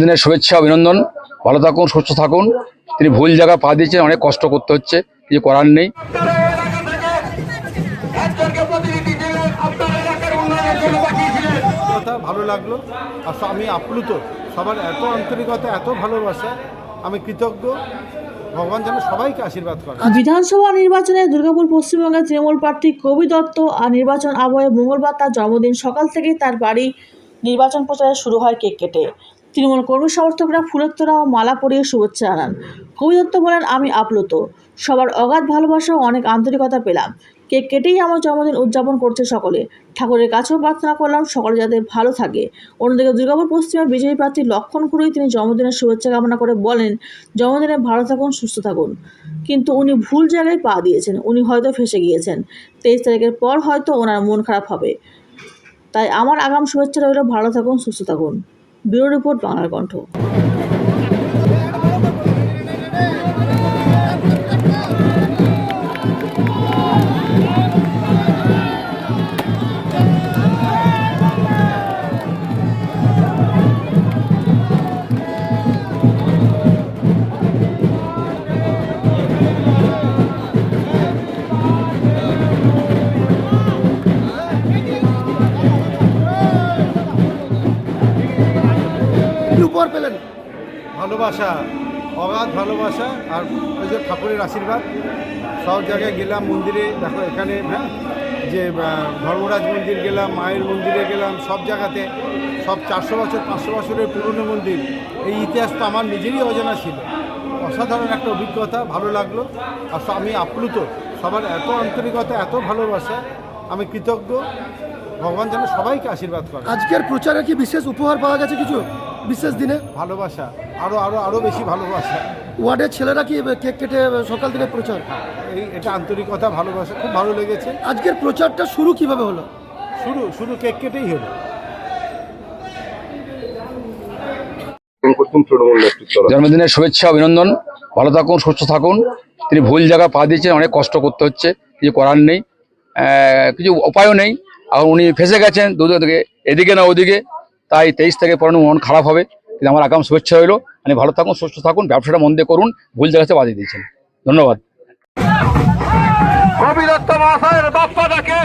দিনের শুভেচ্ছা অভিনন্দন। ভালো থাকুন, সুস্থ থাকুন। তিনি ভুল জায়গা পা দিয়েছেন, অনেক কষ্ট করতে হচ্ছে, কিছু করার নেই। ভালো লাগলো। আর আমি আপ্লুত, সবার এত আন্তরিকতা, এত ভালোবাসা, আমি কৃতজ্ঞ। ভগবান যেন সবাইকে আশীর্বাদ করে। বিধানসভা নির্বাচনে দুর্গাপুর পশ্চিমবঙ্গের তৃণমূল প্রার্থী কবি দত্ত আর নির্বাচন আবহে মঙ্গলবার তার জন্মদিন সকাল থেকেই তার বাড়ি নির্বাচন প্রচারে শুরু হয় কেক কেটে। তৃণমূল কর্মী সমর্থকরা ফুলের তোড়া ও মালা পরিয়ে শুভেচ্ছা জানান। কবি দত্ত বলেন, আমি আপ্লুত, সবার অগাধ ভালোবাসা ও অনেক আন্তরিকতা পেলাম। কেক কেটেই আমার জন্মদিন উদযাপন করছে সকলে। ঠাকুরের কাছেও প্রার্থনা করলাম সকলে যাতে ভালো থাকে। অন্যদিকে দুর্গাপুর পশ্চিমের বিজেপি প্রার্থী লক্ষণ খুঁড়েই তিনি জন্মদিনের শুভেচ্ছা কামনা করে বলেন, জন্মদিনে ভালো থাকুন, সুস্থ থাকুন। কিন্তু উনি ভুল জায়গায় পা দিয়েছেন, উনি হয়তো ফেঁসে গিয়েছেন। 23 তারিখের পর হয়তো ওনার মন খারাপ হবে। তাই আমার আগাম শুভেচ্ছা রইল, ভালো থাকুন, সুস্থ থাকুন। ব্যুরো রিপোর্ট, বাংলার কণ্ঠ। উপহার পেলেন? ভালোবাসা, অগাধ ভালোবাসা, আর ওই যে ঠাকুরের আশীর্বাদ। সব জায়গায় গেলাম, মন্দিরে দেখো এখানে, হ্যাঁ, যে ধর্মরাজ মন্দির গেলাম, মায়ের মন্দিরে গেলাম, সব জায়গাতে, সব 400 বছর 500 বছরের পুরনো মন্দির। এই ইতিহাস তো আমার নিজেরই অজানা ছিল। অসাধারণ একটা অভিজ্ঞতা, ভালো লাগলো। আর আমি আপ্লুত, সবার এত আন্তরিকতা, এত ভালোবাসা, আমি কৃতজ্ঞ। ভগবান যেন সবাইকে আশীর্বাদ করে। আজকের প্রচারে কি বিশেষ উপহার পাওয়া গেছে কিছু বিশেষ দিনে? ভালোবাসা, আরও আরও আরও বেশি ভালোবাসা। ওয়ার্ডের ছেলেরা কি কেক কেটে সকাল থেকে প্রচার? এটা আন্তরিকতা, ভালোবাসা, খুব ভালো লেগেছে। আজকের প্রচারটা শুরু কিভাবে হলো? শুরু কেক কেটেই হলো। জন্মদিনের শুভেচ্ছা অভিনন্দন। ভালো থাকুন, সুস্থ থাকুন। তিনি ভুল জায়গা পা দিয়েছেন, অনেক কষ্ট করতে হচ্ছে, কিছু করার নেই, কিছু উপায়ও নেই। আর উনি ফেসে গেছেন দুদিকে থেকে, এদিকে না ওদিকে। তাই 23 থেকে পরে মন খারাপ হবে। কিন্তু আমার আগাম শুভেচ্ছা হইলো, মানে ভালো থাকুন, সুস্থ থাকুন, ব্যবসাটা মন দিয়ে করুন। ভুল জায়গাতে বাজিয়ে দিয়েছেন। ধন্যবাদ। কবি দত্ত মহাশয়ের বাপ্পাটাকে